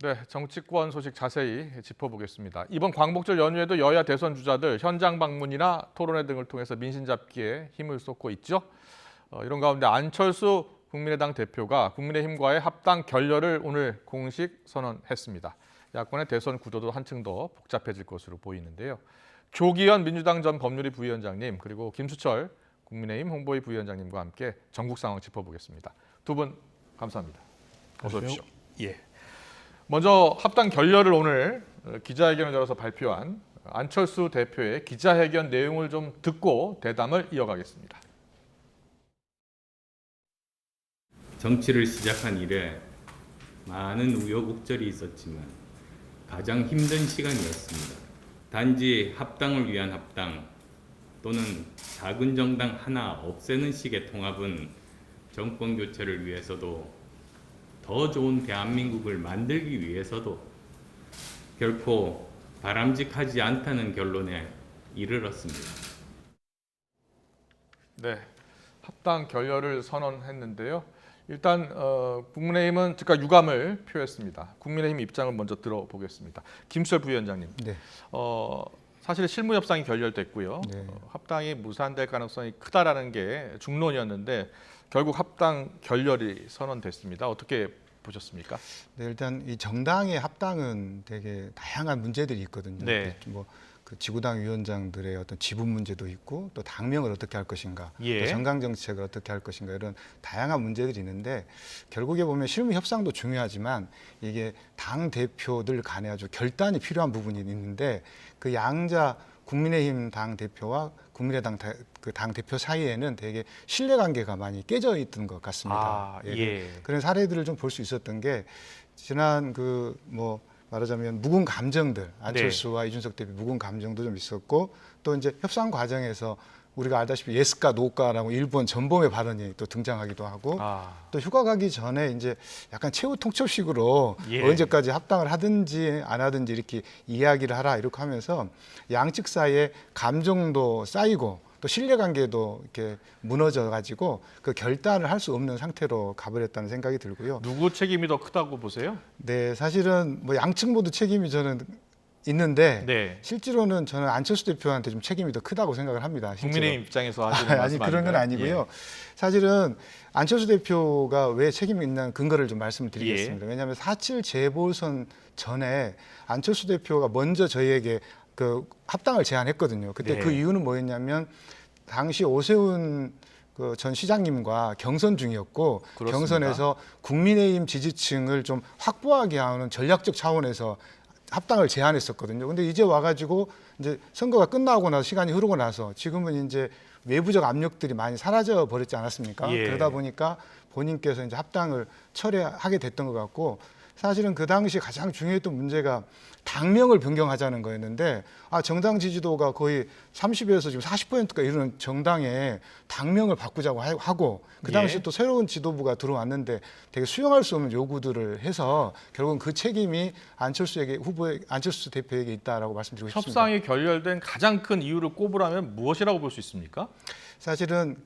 네, 정치권 소식 자세히 짚어보겠습니다. 이번 광복절 연휴에도 여야 대선 주자들 현장 방문이나 토론회 등을 통해서 민심 잡기에 힘을 쏟고 있죠. 이런 가운데 안철수 국민의당 대표가 국민의힘과의 합당 결렬을 오늘 공식 선언했습니다. 야권의 대선 구도도 한층 더 복잡해질 것으로 보이는데요. 조기현 민주당 전 법률위 부위원장님 그리고 김수철 국민의힘 홍보위 부위원장님과 함께 전국 상황 짚어보겠습니다. 두 분 감사합니다. 어서 오십시오. 예. 먼저 합당 결렬을 오늘 기자회견을 열어서 발표한 안철수 대표의 기자회견 내용을 좀 듣고 대담을 이어가겠습니다. 정치를 시작한 이래 많은 우여곡절이 있었지만 가장 힘든 시간이었습니다. 단지 합당을 위한 합당 또는 작은 정당 하나 없애는 식의 통합은 정권 교체를 위해서도 더 좋은 대한민국을 만들기 위해서도 결코 바람직하지 않다는 결론에 이르렀습니다. 네, 합당 결렬을 선언했는데요. 일단 국민의힘은 즉각 유감을 표했습니다. 국민의힘 입장을 먼저 들어보겠습니다. 김수철 부위원장님. 네. 사실 실무 협상이 결렬됐고요. 네. 합당이 무산될 가능성이 크다라는 게 중론이었는데 결국 합당 결렬이 선언됐습니다. 어떻게 보셨습니까? 네, 일단 이 정당의 합당은 되게 다양한 문제들이 있거든요. 네. 그 지구당 위원장들의 어떤 지분 문제도 있고 또 당명을 어떻게 할 것인가, 예. 또 정강 정책을 어떻게 할 것인가 이런 다양한 문제들이 있는데 결국에 보면 실무 협상도 중요하지만 이게 당 대표들 간에 아주 결단이 필요한 부분이 있는데 그 양자 국민의힘 당 대표와 국민의당 당 대표 사이에는 되게 신뢰관계가 많이 깨져 있던 것 같습니다. 예. 그런 사례들을 좀 볼 수 있었던 게 지난 말하자면 묵은 감정들 안철수와 이준석 대표 묵은 감정도 좀 있었고 또 이제 협상 과정에서 우리가 알다시피 예스까 노까라고 일본 전범의 발언이 또 등장하기도 하고 또 휴가 가기 전에 이제 약간 최후 통첩식으로 언제까지 합당을 하든지 안 하든지 이렇게 이야기를 하라 이렇게 하면서 양측 사이에 감정도 쌓이고 또 신뢰관계도 이렇게 무너져 가지고 그 결단을 할 수 없는 상태로 가버렸다는 생각이 들고요. 누구 책임이 더 크다고 보세요? 네, 사실은 양측 모두 책임이 저는 있는데 네. 실제로는 저는 안철수 대표한테 좀 책임이 더 크다고 생각을 합니다. 실제로. 국민의힘 입장에서 하시는 말씀 아니 그런 건 아니고요. 예. 사실은 안철수 대표가 왜 책임이 있는 근거를 좀 말씀을 드리겠습니다. 왜냐하면 4.7 재보선 전에 안철수 대표가 먼저 저희에게 그 합당을 제안했거든요. 그때 그 이유는 뭐였냐면 당시 오세훈 전 시장님과 경선 중이었고 그렇습니다. 경선에서 국민의힘 지지층을 좀 확보하게 하는 전략적 차원에서 합당을 제안했었거든요. 근데 이제 와가지고 이제 선거가 끝나고 나서 시간이 흐르고 나서 지금은 이제 외부적 압력들이 많이 사라져 버렸지 않았습니까? 그러다 보니까 본인께서 이제 합당을 철회하게 됐던 것 같고 사실은 그 당시 가장 중요했던 문제가 당명을 변경하자는 거였는데 정당 지지도가 거의 30에서 지금 40%가 이르는 정당에 당명을 바꾸자고 하고 그 당시 또 새로운 지도부가 들어왔는데 되게 수용할 수 없는 요구들을 해서 결국은 그 책임이 안철수 대표에게 있다라고 말씀드리고 싶습니다. 협상이 결렬된 가장 큰 이유를 꼽으라면 무엇이라고 볼 수 있습니까? 사실은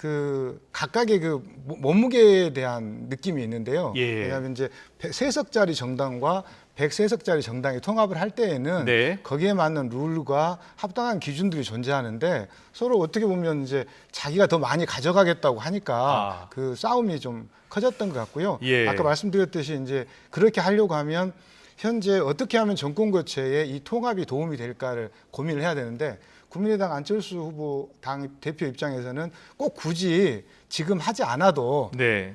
각각의 몸무게에 대한 느낌이 있는데요. 왜냐하면 이제 3석짜리 정당과 103석짜리 정당이 통합을 할 때에는 거기에 맞는 룰과 합당한 기준들이 존재하는데 서로 어떻게 보면 이제 자기가 더 많이 가져가겠다고 하니까 그 싸움이 좀 커졌던 것 같고요. 아까 말씀드렸듯이 이제 그렇게 하려고 하면 현재 어떻게 하면 정권 교체에 이 통합이 도움이 될까를 고민을 해야 되는데 국민의당 안철수 후보 당 대표 입장에서는 꼭 굳이 지금 하지 않아도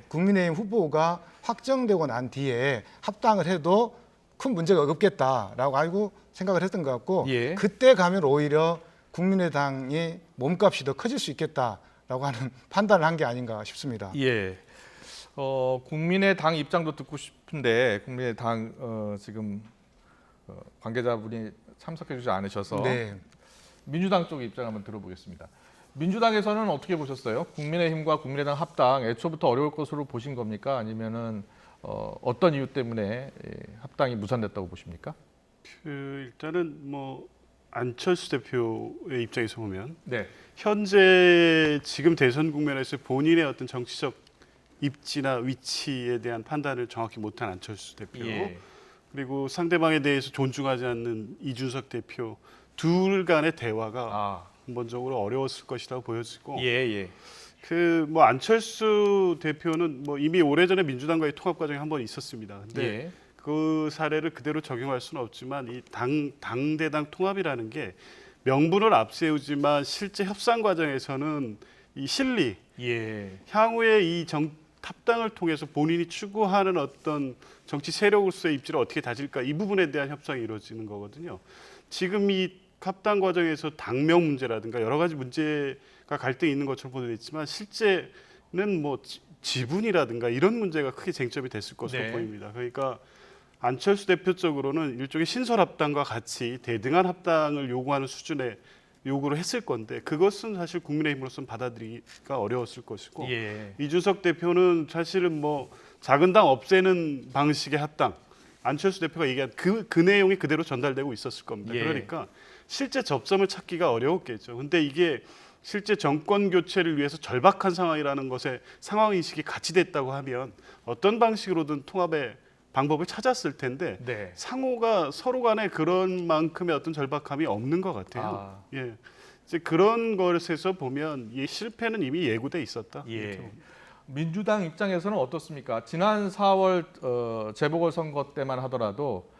국민의힘 후보가 확정되고 난 뒤에 합당을 해도 큰 문제가 없겠다라고 알고 생각을 했던 것 같고 그때 가면 오히려 국민의당이 몸값이 더 커질 수 있겠다라고 하는 판단을 한 게 아닌가 싶습니다. 국민의당 입장도 듣고 싶은데 국민의당 지금 관계자분이 참석해 주지 않으셔서 민주당 쪽 입장 한번 들어보겠습니다. 민주당에서는 어떻게 보셨어요? 국민의힘과 국민의당 합당 애초부터 어려울 것으로 보신 겁니까? 아니면은 어떤 이유 때문에 합당이 무산됐다고 보십니까? 일단은 안철수 대표의 입장에서 보면 네. 현재 지금 대선 국면에서 본인의 어떤 정치적 입지나 위치에 대한 판단을 정확히 못한 안철수 대표. 예. 그리고 상대방에 대해서 존중하지 않는 이준석 대표 둘 간의 대화가 근본적으로 어려웠을 것이라고 보여지고 그 뭐 안철수 대표는 뭐 이미 오래전에 민주당과의 통합 과정이 한 번 있었습니다. 근데 그 사례를 그대로 적용할 수는 없지만 이 당대당 통합이라는 게 명분을 앞세우지만 실제 협상 과정에서는 이 실리, 향후에 이 합당을 통해서 본인이 추구하는 어떤 정치 세력으로서의 입지를 어떻게 다질까 이 부분에 대한 협상이 이루어지는 거거든요. 지금 이 합당 과정에서 당명 문제라든가 여러 가지 문제가 갈등이 있는 것처럼 보여지지만 실제는 뭐 지분이라든가 이런 문제가 크게 쟁점이 됐을 것으로 보입니다. 그러니까 안철수 대표 쪽으로는 일종의 신설 합당과 같이 대등한 합당을 요구하는 수준의 요구를 했을 건데 그것은 사실 국민의힘으로서는 받아들이기가 어려웠을 것이고 이준석 대표는 사실은 뭐 작은 당 없애는 방식의 합당 안철수 대표가 얘기한 그 내용이 그대로 전달되고 있었을 겁니다. 그러니까 실제 접점을 찾기가 어려웠겠죠. 근데 이게 실제 정권 교체를 위해서 절박한 상황이라는 것에 상황 인식이 같이 됐다고 하면 어떤 방식으로든 통합의 방법을 찾았을 텐데 상호가 서로 간에 그런 만큼의 어떤 절박함이 없는 것 같아요. 이제 그런 것에서 보면 이 실패는 이미 예고돼 있었다. 민주당 입장에서는 어떻습니까? 지난 4월 재보궐선거 때만 하더라도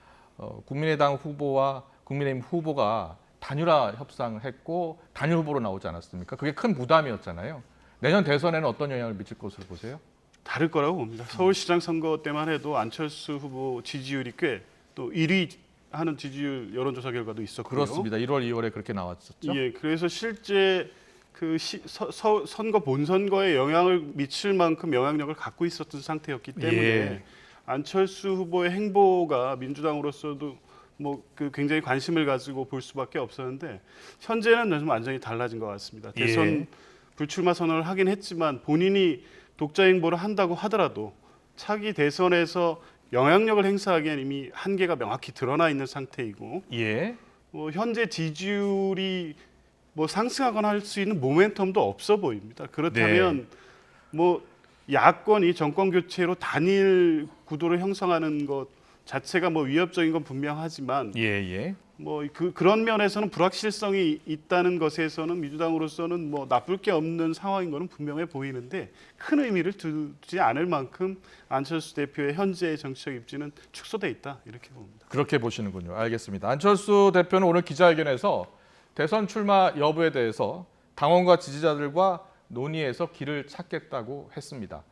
국민의당 후보와 국민의힘 후보가 단일화 협상을 했고 단일 후보로 나오지 않았습니까? 그게 큰 부담이었잖아요. 내년 대선에는 어떤 영향을 미칠 것으로 보세요? 다를 거라고 봅니다. 서울시장 선거 때만 해도 안철수 후보 지지율이 꽤 또 1위 하는 지지율 여론조사 결과도 있었고요. 그렇습니다. 1월, 2월에 그렇게 나왔었죠. 그래서 실제 그 선거 본선거에 영향을 미칠 만큼 영향력을 갖고 있었던 상태였기 때문에 안철수 후보의 행보가 민주당으로서도 뭐 그 굉장히 관심을 가지고 볼 수밖에 없었는데 현재는 좀 완전히 달라진 것 같습니다. 대선 불출마 선언을 하긴 했지만 본인이 독자 행보를 한다고 하더라도 차기 대선에서 영향력을 행사하기엔 이미 한계가 명확히 드러나 있는 상태이고 뭐 현재 지지율이 뭐 상승하거나 할 수 있는 모멘텀도 없어 보입니다. 그렇다면 뭐 야권이 정권 교체로 단일 구도를 형성하는 것 자체가 뭐 위협적인 건 분명하지만 뭐 그런 면에서는 불확실성이 있다는 것에서는 민주당으로서는 뭐 나쁠 게 없는 상황인 것은 분명해 보이는데 큰 의미를 두지 않을 만큼 안철수 대표의 현재의 정치적 입지는 축소돼 있다 이렇게 봅니다. 그렇게 보시는군요. 알겠습니다. 안철수 대표는 오늘 기자회견에서 대선 출마 여부에 대해서 당원과 지지자들과 논의해서 길을 찾겠다고 했습니다.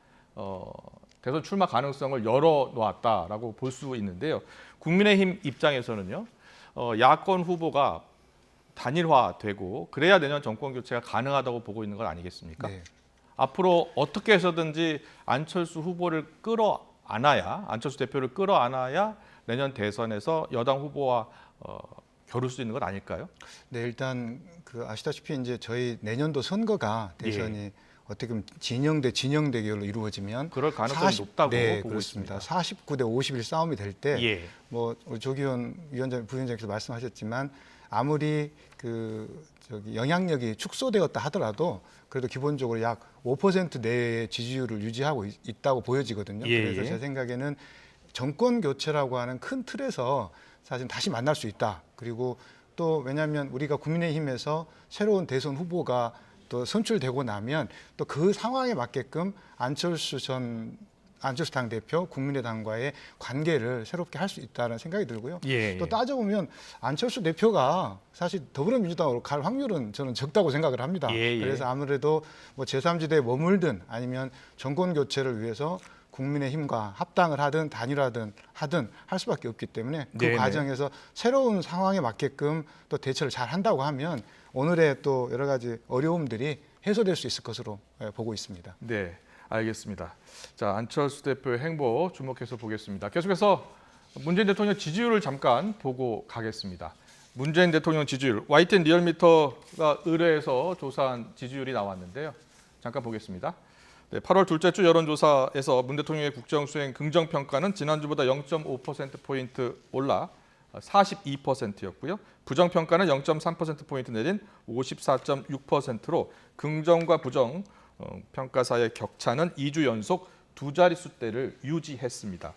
대선 출마 가능성을 열어놓았다라고 볼 수 있는데요. 국민의힘 입장에서는요. 야권 후보가 단일화되고 그래야 내년 정권 교체가 가능하다고 보고 있는 건 아니겠습니까? 앞으로 어떻게 해서든지 안철수 후보를 안철수 대표를 끌어안아야 내년 대선에서 여당 후보와 겨룰 수 있는 것 아닐까요? 네, 일단 그 아시다시피 이제 저희 내년도 선거가 대선이 어떻게 보면 진영 대 진영 대결로 이루어지면 그럴 가능성이 높다고 보고 그렇습니다. 있습니다. 49대 51 싸움이 될 때 뭐 조기현 위원장 부위원장께서 말씀하셨지만 아무리 그 영향력이 축소되었다 하더라도 그래도 기본적으로 약 5% 내외의 지지율을 유지하고 있다고 보여지거든요. 그래서 제 생각에는 정권 교체라고 하는 큰 틀에서 사실 다시 만날 수 있다. 그리고 또 왜냐하면 우리가 국민의힘에서 새로운 대선 후보가 또 선출되고 나면 또 그 상황에 맞게끔 안철수 당대표 국민의당과의 관계를 새롭게 할 수 있다는 생각이 들고요. 또 따져보면 안철수 대표가 사실 더불어민주당으로 갈 확률은 저는 적다고 생각을 합니다. 그래서 아무래도 뭐 제3지대에 머물든 아니면 정권 교체를 위해서 국민의힘과 합당을 하든 단일화든 하든 할 수밖에 없기 때문에 그 과정에서 새로운 상황에 맞게끔 또 대처를 잘 한다고 하면 오늘의 또 여러 가지 어려움들이 해소될 수 있을 것으로 보고 있습니다. 네, 알겠습니다. 자, 안철수 대표의 행보 주목해서 보겠습니다. 계속해서 문재인 대통령 지지율을 잠깐 보고 가겠습니다. 문재인 대통령 지지율, YTN 리얼미터가 의뢰해서 조사한 지지율이 나왔는데요. 잠깐 보겠습니다. 네, 8월 둘째 주 여론조사에서 문 대통령의 국정수행 긍정평가는 지난주보다 0.5%포인트 올라 42%였고요. 부정평가는 0.3%포인트 내린 54.6%로 긍정과 부정 평가 사이의 격차는 2주 연속 두 자릿수대를 유지했습니다.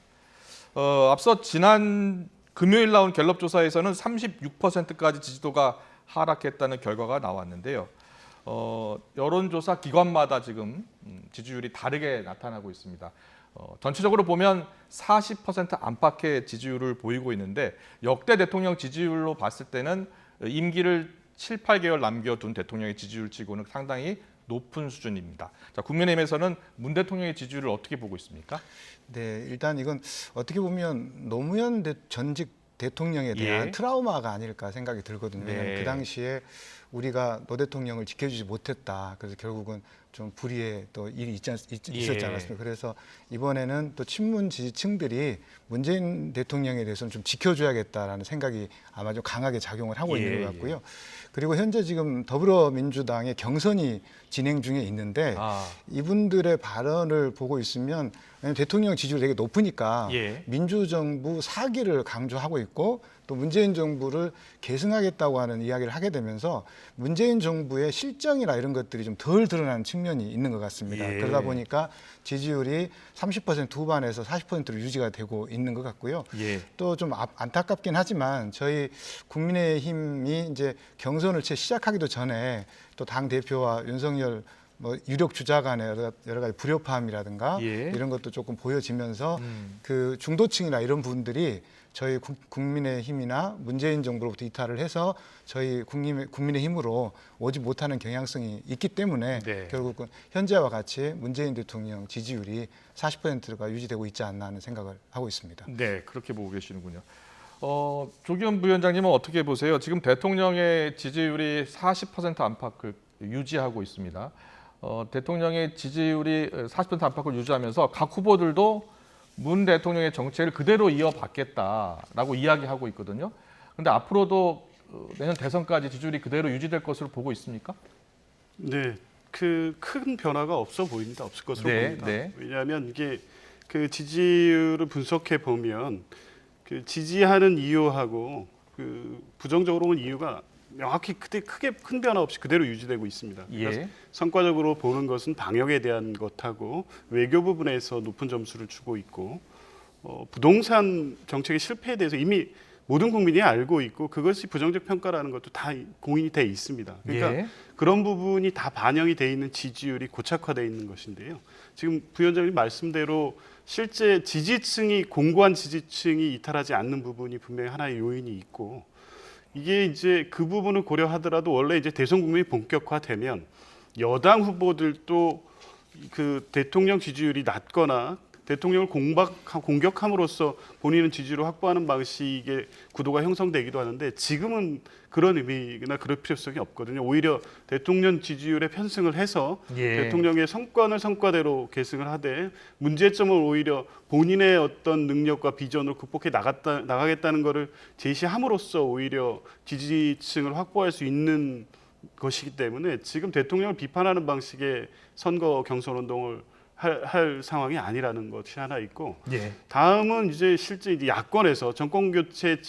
앞서 지난 금요일 나온 갤럽 조사에서는 36%까지 지지도가 하락했다는 결과가 나왔는데요. 여론조사 기관마다 지금 지지율이 다르게 나타나고 있습니다. 전체적으로 보면 40% 안팎의 지지율을 보이고 있는데 역대 대통령 지지율로 봤을 때는 임기를 7, 8개월 남겨둔 대통령의 지지율치고는 상당히 높은 수준입니다. 자, 국민의힘에서는 문 대통령의 지지율을 어떻게 보고 있습니까? 네, 일단 이건 어떻게 보면 노무현 전직 대통령에 대한 트라우마가 아닐까 생각이 들거든요. 왜냐하면 그 당시에 우리가 노 대통령을 지켜주지 못했다. 그래서 결국은 좀 불의의 또 일이 있었지 않았습니까? 그래서 이번에는 또 친문 지지층들이 문재인 대통령에 대해서는 좀 지켜줘야겠다라는 생각이 아마 좀 강하게 작용을 하고 있는 것 같고요. 그리고 현재 지금 더불어민주당의 경선이 진행 중에 있는데 이분들의 발언을 보고 있으면 왜냐하면 대통령 지지율이 되게 높으니까 민주정부 사기를 강조하고 있고 또 문재인 정부를 계승하겠다고 하는 이야기를 하게 되면서 문재인 정부의 실정이나 이런 것들이 좀 덜 드러나는 측면이 있는 것 같습니다. 그러다 보니까 지지율이 30% 후반에서 40%로 유지가 되고 있는 것 같고요. 또 좀 안타깝긴 하지만 저희 국민의힘이 이제 경선을 채 시작하기도 전에 또 당 대표와 윤석열 뭐 유력 주자 간의 여러 가지 불협화음이라든가 이런 것도 조금 보여지면서 그 중도층이나 이런 분들이 저희 국민의힘이나 문재인 정부로부터 이탈을 해서 저희 국민의힘으로 오지 못하는 경향성이 있기 때문에 결국은 현재와 같이 문재인 대통령 지지율이 40%가 유지되고 있지 않나 하는 생각을 하고 있습니다. 네, 그렇게 보고 계시는군요. 조기현 부위원장님은 어떻게 보세요? 지금 대통령의 지지율이 40% 안팎을 유지하고 있습니다. 대통령의 지지율이 40% 안팎을 유지하면서 각 후보들도 문 대통령의 정책을 그대로 이어받겠다라고 이야기하고 있거든요. 그런데 앞으로도 내년 대선까지 지지율이 그대로 유지될 것으로 보고 있습니까? 네, 그 큰 변화가 없어 보입니다. 없을 것으로 보입니다. 왜냐하면 이게 그 지지율을 분석해 보면 그 지지하는 이유하고 그 부정적으로 온 이유가 명확히 크게 큰 변화 없이 그대로 유지되고 있습니다. 그래서 성과적으로 보는 것은 방역에 대한 것하고 외교 부분에서 높은 점수를 주고 있고 부동산 정책의 실패에 대해서 이미 모든 국민이 알고 있고 그것이 부정적 평가라는 것도 다 공인이 돼 있습니다. 그러니까 그런 부분이 다 반영이 돼 있는 지지율이 고착화돼 있는 것인데요. 지금 부위원장님 말씀대로 실제 지지층이 공고한 지지층이 이탈하지 않는 부분이 분명히 하나의 요인이 있고 이게 이제 그 부분을 고려하더라도 원래 이제 대선 국면이 본격화되면 여당 후보들도 그 대통령 지지율이 낮거나 대통령을 공격함으로써 본인은 지지를 확보하는 방식의 구도가 형성되기도 하는데 지금은 그런 의미나 그럴 필요성이 없거든요. 오히려 대통령 지지율에 편승을 해서 대통령의 성과는 성과대로 계승을 하되 문제점을 오히려 본인의 어떤 능력과 비전으로 극복해 나가겠다는 것을 제시함으로써 오히려 지지층을 확보할 수 있는 것이기 때문에 지금 대통령을 비판하는 방식의 선거 경선 운동을 할 상황이 아니라는 것이 하나 있고 다음은 이제 실제 이제 야권에서 정권 교체를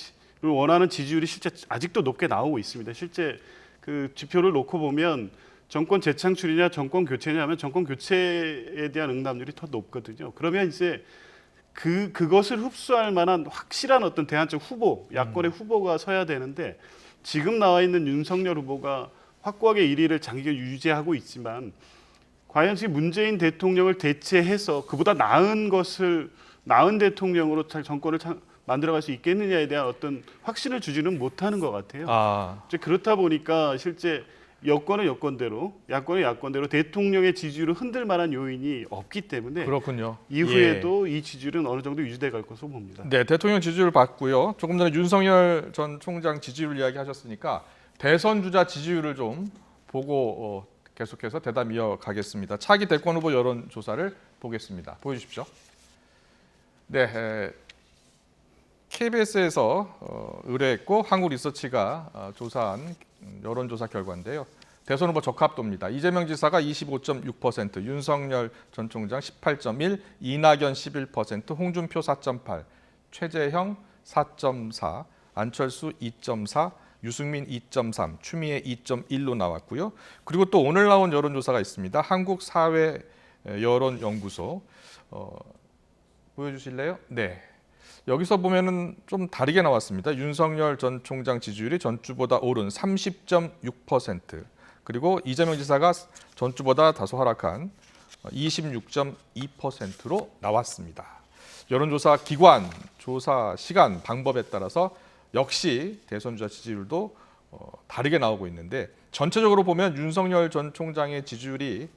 원하는 지지율이 실제 아직도 높게 나오고 있습니다. 실제 그 지표를 놓고 보면 정권 재창출이냐 정권 교체냐 하면 정권 교체에 대한 응답률이 더 높거든요. 그러면 이제 그것을 흡수할 만한 확실한 어떤 대안적 후보, 야권의 후보가 서야 되는데 지금 나와 있는 윤석열 후보가 확고하게 1위를 장기간 유지하고 있지만 과연 지금 문재인 대통령을 대체해서 그보다 나은 대통령으로 정권을 만들어갈 수 있겠느냐에 대한 어떤 확신을 주지는 못하는 것 같아요. 그렇다 보니까 실제 여권은 여권대로, 야권은 야권대로 대통령의 지지율을 흔들 만한 요인이 없기 때문에 그렇군요. 이후에도 이 지지율은 어느 정도 유지돼 갈 것으로 봅니다. 네, 대통령 지지율 봤고요. 조금 전에 윤석열 전 총장 지지율 이야기하셨으니까 대선 주자 지지율을 좀 보고 계속해서 대담 이어가겠습니다. 차기 대권 후보 여론조사를 보겠습니다. 보여주십시오. 네, KBS에서 의뢰했고 한국리서치가 조사한 여론조사 결과인데요. 대선 후보 적합도입니다. 이재명 지사가 25.6%, 윤석열 전 총장 18.1%, 이낙연 11%, 홍준표 4.8%, 최재형 4.4%, 안철수 2.4%, 유승민 2.3, 추미애 2.1로 나왔고요. 그리고 또 오늘 나온 여론조사가 있습니다. 한국사회여론연구소 보여주실래요? 네, 여기서 보면은 좀 다르게 나왔습니다. 윤석열 전 총장 지지율이 전주보다 오른 30.6%, 그리고 이재명 지사가 전주보다 다소 하락한 26.2%로 나왔습니다. 여론조사 기관, 조사 시간, 방법에 따라서 역시 대선 주자 지지율도 다르게 나오고 있는데, 전체적으로 보면 윤석열 전 총장의 지지율이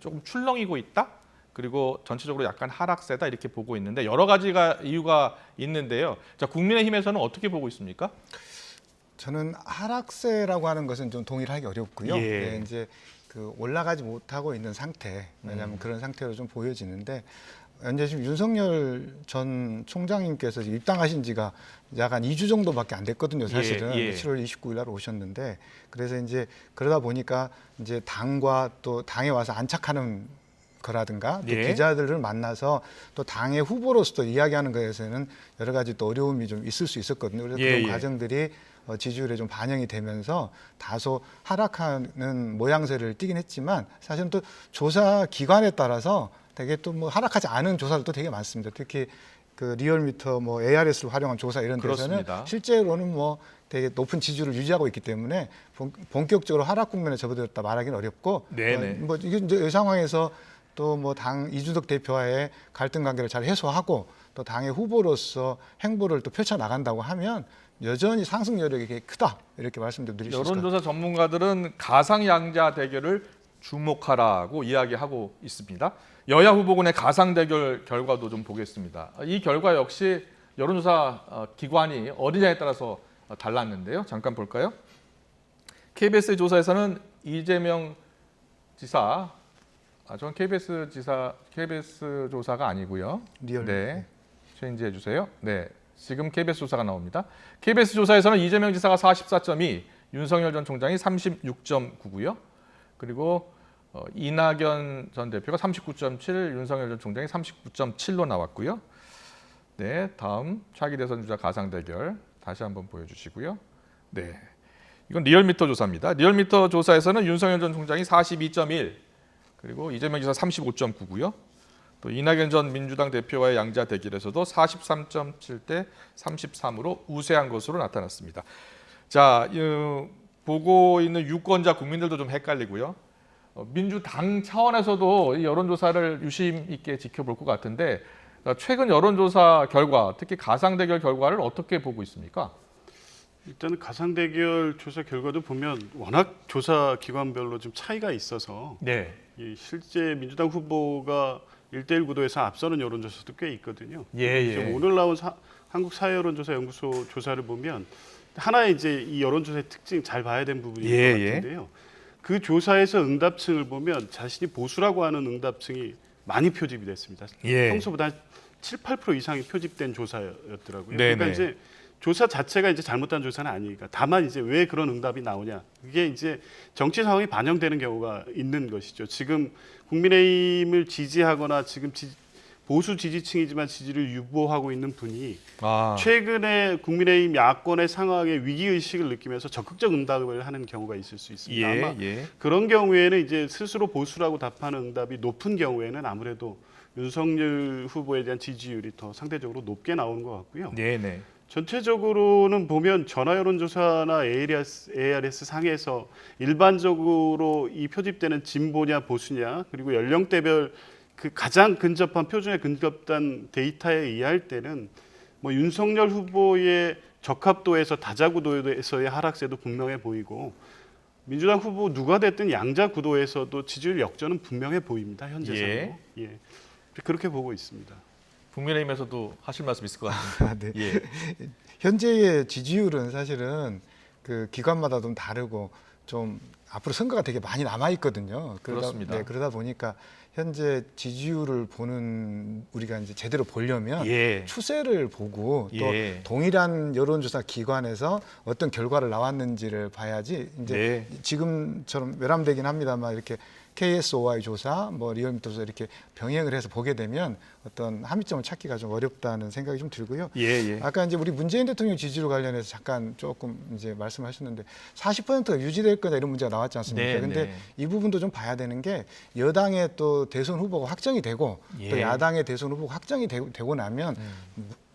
조금 출렁이고 있다. 그리고 전체적으로 약간 하락세다 이렇게 보고 있는데, 여러 가지가 이유가 있는데요. 자, 국민의힘에서는 어떻게 보고 있습니까? 저는 하락세라고 하는 것은 좀 동의하기 어렵고요. 예. 네, 이제 그 올라가지 못하고 있는 상태, 왜냐하면 그런 상태로 좀 보여지는데, 현재 지금 윤석열 전 총장님께서 지금 입당하신 지가 약 한 2주 정도밖에 안 됐거든요, 사실은. 예. 7월 29일 날 오셨는데, 그래서 이제 그러다 보니까 이제 당과 또 당에 와서 안착하는 거라든가 또 예. 기자들을 만나서 또 당의 후보로서 이야기하는 것에서는 여러 가지 또 어려움이 좀 있을 수 있었거든요. 그래서 예, 그런 예. 과정들이 지지율에 좀 반영이 되면서 다소 하락하는 모양새를 띠긴 했지만, 사실은 또 조사 기관에 따라서 되게 또 뭐 하락하지 않은 조사들도 되게 많습니다. 특히 그 리얼미터 뭐 ARS를 활용한 조사 이런 데서는 그렇습니다. 실제로는 뭐 되게 높은 지지율을 유지하고 있기 때문에 본격적으로 하락 국면에 접어들었다 말하기는 어렵고, 네네. 뭐 이게 이제 이 상황에서 또 뭐 당 이준석 대표와의 갈등 관계를 잘 해소하고 또 당의 후보로서 행보를 또 펼쳐 나간다고 하면 여전히 상승 여력이 되게 크다, 이렇게 말씀드릴 수 있을 것 같아요. 여론조사 전문가들은 가상양자 대결을 주목하라고 이야기하고 있습니다. 여야 후보군의 가상 대결 결과도 좀 보겠습니다. 이 결과 역시 여론조사 기관이 어디냐에 따라서 달랐는데요. 잠깐 볼까요? KBS 조사에서는 이재명 지사, 저는 KBS 조사가 아니고요. 리얼. 네, 체인지해 주세요. 네, 지금 KBS 조사가 나옵니다. KBS 조사에서는 이재명 지사가 44.2, 윤석열 전 총장이 36.9고요. 그리고 이낙연 전 대표가 39.7, 윤석열 전 총장이 39.7로 나왔고요. 네, 다음 차기 대선 주자 가상 대결 다시 한번 보여주시고요. 네, 이건 리얼미터 조사입니다. 리얼미터 조사에서는 윤석열 전 총장이 42.1, 그리고 이재명 지사 35.9고요. 또 이낙연 전 민주당 대표와의 양자 대결에서도 43.7대 33으로 우세한 것으로 나타났습니다. 자, 보고 있는 유권자 국민들도 좀 헷갈리고요. 민주당 차원에서도 이 여론조사를 유심 있게 지켜볼 것 같은데, 최근 여론조사 결과, 특히 가상 대결 결과를 어떻게 보고 있습니까? 일단은 가상 대결 조사 결과도 보면 워낙 조사 기관별로 좀 차이가 있어서 네. 이 실제 민주당 후보가 1대1 구도에서 앞서는 여론조사도 꽤 있거든요. 예. 지금 오늘 나온 한국사회여론조사연구소 조사를 보면 하나의 이제 이 여론조사의 특징 잘 봐야 되는 부분인 것 같은데요. 그 조사에서 응답층을 보면 자신이 보수라고 하는 응답층이 많이 표집이 됐습니다. 예. 평소보다 7, 8% 이상이 표집된 조사였더라고요. 네네. 그러니까 이제 조사 자체가 이제 잘못된 조사는 아니니까, 다만 이제 왜 그런 응답이 나오냐, 그게 이제 정치 상황이 반영되는 경우가 있는 것이죠. 지금 국민의힘을 지지하거나 지금 보수 지지층이지만 지지를 유보하고 있는 분이 최근에 국민의힘 야권의 상황에 위기 의식을 느끼면서 적극적 응답을 하는 경우가 있을 수 있습니다. 아마 그런 경우에는 이제 스스로 보수라고 답하는 응답이 높은 경우에는 아무래도 윤석열 후보에 대한 지지율이 더 상대적으로 높게 나오는 것 같고요. 네네. 전체적으로는 보면 전화 여론조사나 ARS 상에서 일반적으로 이 표집되는 진보냐 보수냐, 그리고 연령대별 그 가장 근접한 표준에 근접한 데이터에 의할 때는 뭐 윤석열 후보의 적합도에서 다자구도에서의 하락세도 분명해 보이고, 민주당 후보 누가 됐든 양자 구도에서도 지지율 역전은 분명해 보입니다. 현재상으로. 예. 그렇게 보고 있습니다. 국민의힘에서도 하실 말씀 있을 것 같아요. 네. 현재의 지지율은 사실은 그 기관마다 좀 다르고 좀 앞으로 선거가 되게 많이 남아 있거든요. 그렇습니다. 그러다 보니까 현재 지지율을 보는, 우리가 이제 제대로 보려면 추세를 보고 또 동일한 여론조사 기관에서 어떤 결과를 나왔는지를 봐야지, 이제 지금처럼 외람되긴 합니다만 이렇게 KSOI 조사, 뭐 리얼미터 조사 이렇게 병행을 해서 보게 되면 어떤 합의점을 찾기가 좀 어렵다는 생각이 좀 들고요. 예. 아까 이제 우리 문재인 대통령 지지율 관련해서 잠깐 조금 이제 말씀하셨는데 40%가 유지될 거다 이런 문제가 나왔지 않습니까? 근데 이 부분도 좀 봐야 되는 게 여당의 또 대선 후보가 확정이 되고 또 야당의 대선 후보가 확정이 되고 나면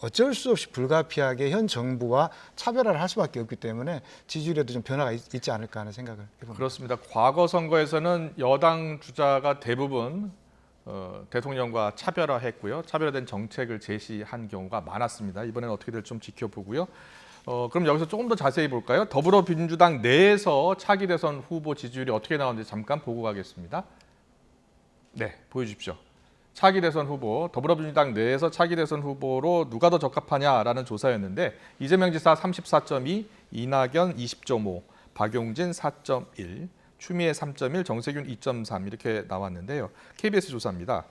어쩔 수 없이 불가피하게 현 정부와 차별화를 할 수밖에 없기 때문에 지지율에도 좀 변화가 있지 않을까 하는 생각을 해봅니다. 그렇습니다. 과거 선거에서는 여당 주자가 대부분 대통령과 차별화했고요. 차별화된 정책을 제시한 경우가 많았습니다. 이번에는 어떻게 될지 좀 지켜보고요. 그럼 여기서 조금 더 자세히 볼까요? 더불어민주당 내에서 차기 대선 후보 지지율이 어떻게 나오는지 잠깐 보고 가겠습니다. 네, 보여주십시오. 차기 대선 후보, 더불어민주당 내에서 차기 대선 후보로 누가 더 적합하냐라는 조사였는데 이재명 지사 34.2, 이낙연 20.5, 박용진 4.1, 추미애 3.1, 정세균 2.3 이렇게 나왔는데요. KBS 조사입니다.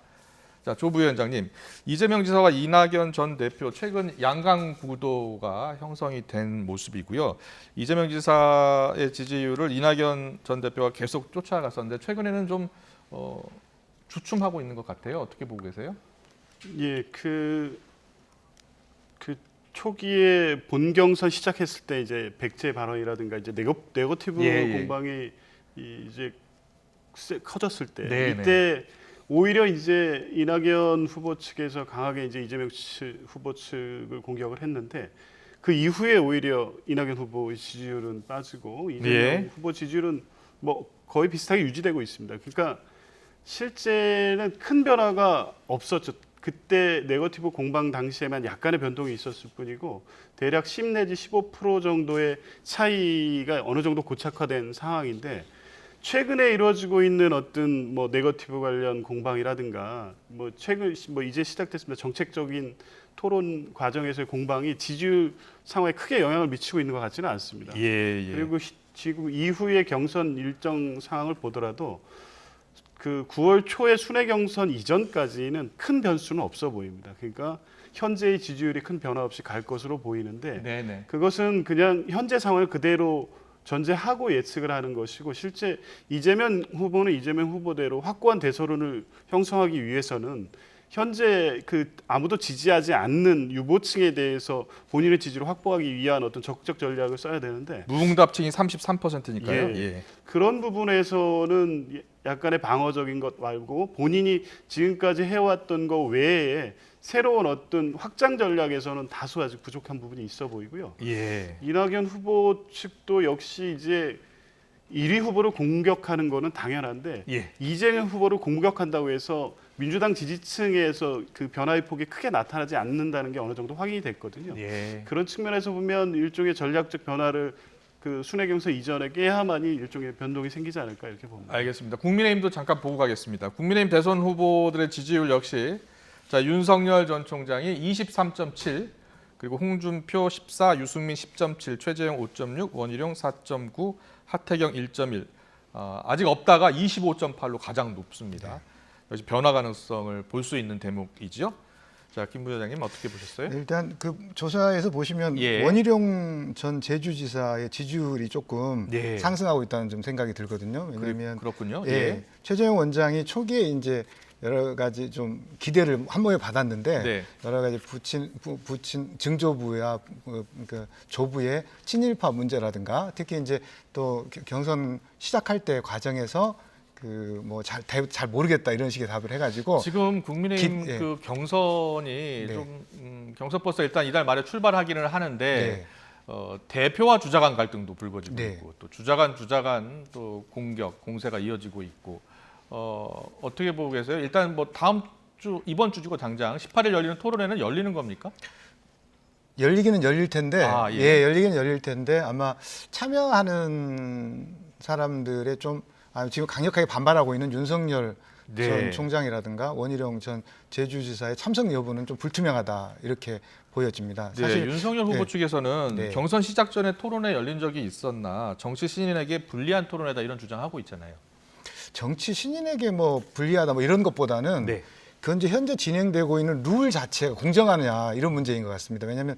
자, 조 부위원장님, 이재명 지사와 이낙연 전 대표 최근 양강 구도가 형성이 된 모습이고요. 이재명 지사의 지지율을 이낙연 전 대표가 계속 쫓아갔었는데 최근에는 좀 주춤하고 있는 것 같아요. 어떻게 보고 계세요? 예, 그 초기에 본경선 시작했을 때 이제 백제 발언이라든가 이제 네거티브 공방이 이제 커졌을 때 이때 오히려 이제 이낙연 후보 측에서 강하게 이제 이재명 후보 측을 공격을 했는데 그 이후에 오히려 이낙연 후보의 지지율은 빠지고 이재명 후보 지지율은 뭐 거의 비슷하게 유지되고 있습니다. 그러니까 실제는 큰 변화가 없었죠. 그때 네거티브 공방 당시에만 약간의 변동이 있었을 뿐이고 대략 10 내지 15% 정도의 차이가 어느 정도 고착화된 상황인데 최근에 이루어지고 있는 어떤 뭐 네거티브 관련 공방이라든가 뭐 최근 뭐 이제 시작됐습니다. 정책적인 토론 과정에서의 공방이 지지율 상황에 크게 영향을 미치고 있는 것 같지는 않습니다. 그리고 지금 이후의 경선 일정 상황을 보더라도 그 9월 초에 순회 경선 이전까지는 큰 변수는 없어 보입니다. 그러니까 현재의 지지율이 큰 변화 없이 갈 것으로 보이는데 그것은 그냥 현재 상황을 그대로 전제하고 예측을 하는 것이고 실제 이재명 후보는 이재명 후보대로 확고한 대서론을 형성하기 위해서는 현재 그 아무도 지지하지 않는 유보층에 대해서 본인의 지지를 확보하기 위한 어떤 적극적 전략을 써야 되는데 무응답층이 33%니까요. 그런 부분에서는 약간의 방어적인 것 말고 본인이 지금까지 해왔던 것 외에 새로운 어떤 확장 전략에서는 다소 아직 부족한 부분이 있어 보이고요. 이낙연 후보 측도 역시 이제 1위 후보를 공격하는 거는 당연한데 이재명 후보를 공격한다고 해서 민주당 지지층에서 그 변화의 폭이 크게 나타나지 않는다는 게 어느 정도 확인이 됐거든요. 그런 측면에서 보면 일종의 전략적 변화를 그 순회 경선 이전에 깨야만이 일종의 변동이 생기지 않을까 이렇게 봅니다. 알겠습니다. 국민의힘도 잠깐 보고 가겠습니다. 국민의힘 대선 후보들의 지지율 역시 자, 윤석열 전 총장이 23.7, 그리고 홍준표 14, 유승민 10.7, 최재형 5.6, 원희룡 4.9, 하태경 1.1. 아직 없다가 25.8로 가장 높습니다. 역시 변화 가능성을 볼 수 있는 대목이죠. 자, 김 부회장님 어떻게 보셨어요? 일단 그 조사에서 보시면 원희룡 전 제주지사의 지지율이 조금 상승하고 있다는 좀 생각이 들거든요. 왜냐하면 그렇군요. 최재형 원장이 초기에 이제 여러 가지 좀 기대를 한 번에 받았는데 여러 가지 부친 증조부야 그 조부의 친일파 문제라든가 특히 이제 또 경선 시작할 때 과정에서 그 뭐 잘 모르겠다 이런 식의 답을 해가지고 지금 국민의힘 그 경선이 좀 경선 버스 일단 이달 말에 출발하기는 하는데 대표와 주자 간 갈등도 불거지고 있고 또 주자 간 또 공세가 이어지고 있고 어떻게 보고 계세요? 일단 뭐 다음 주 이번 주고 당장 18일 열리는 토론회는 열리는 겁니까? 열리기는 열릴 텐데 열리기는 열릴 텐데 아마 참여하는 사람들의 좀 지금 강력하게 반발하고 있는 윤석열 전 총장이라든가 원희룡 전 제주지사의 참석 여부는 좀 불투명하다 이렇게 보여집니다. 사실 윤석열 후보 측에서는 경선 시작 전에 토론회 열린 적이 있었나 정치 신인에게 불리한 토론회다 이런 주장하고 있잖아요. 정치 신인에게 뭐 불리하다 뭐 이런 것보다는 현재 진행되고 있는 룰 자체가 공정하느냐 이런 문제인 것 같습니다. 왜냐하면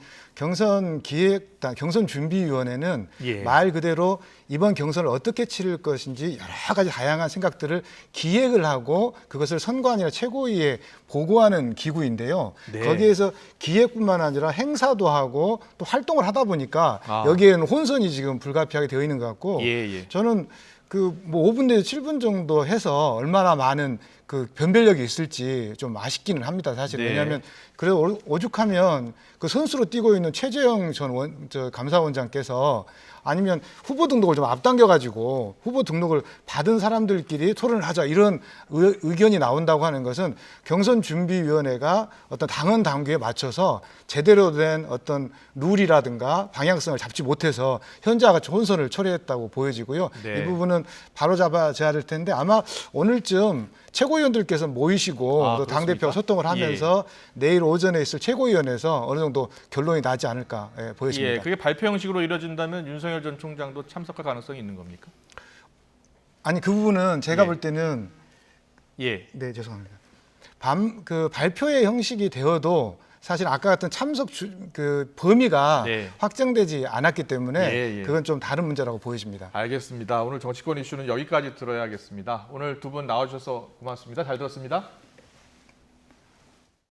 경선준비위원회는 말 그대로 이번 경선을 어떻게 치를 것인지 여러 가지 다양한 생각들을 기획을 하고 그것을 선관위나 최고위에 보고하는 기구인데요. 거기에서 기획뿐만 아니라 행사도 하고 또 활동을 하다 보니까 여기에는 혼선이 지금 불가피하게 되어 있는 것 같고 저는 뭐 5분 내지 7분 정도 해서 얼마나 많은 그 변별력이 있을지 좀 아쉽기는 합니다, 사실. 왜냐하면 그래도 오죽하면 그 선수로 뛰고 있는 최재형 전 감사원장께서 아니면 후보 등록을 좀 앞당겨가지고 후보 등록을 받은 사람들끼리 토론을 하자 이런 의견이 나온다고 하는 것은 경선준비위원회가 어떤 당헌 당규에 맞춰서 제대로 된 어떤 룰이라든가 방향성을 잡지 못해서 현재와 같이 혼선을 초래했다고 보여지고요. 이 부분은 바로잡아야 될 텐데 아마 오늘쯤 최고위원들께서 모이시고 또 당대표와 소통을 하면서 내일 오전에 있을 최고위원회에서 어느 정도 결론이 나지 않을까 보여집니다. 그게 발표 형식으로 이루어진다면 윤석열 전 총장도 참석할 가능성이 있는 겁니까? 아니 그 부분은 제가 볼 때는 네 죄송합니다. 발표의 형식이 되어도 사실 아까 같은 참석 범위가 확정되지 않았기 때문에 그건 좀 다른 문제라고 보여집니다. 알겠습니다. 오늘 정치권 이슈는 여기까지 들어야겠습니다. 오늘 두 분 나와주셔서 고맙습니다. 잘 들었습니다.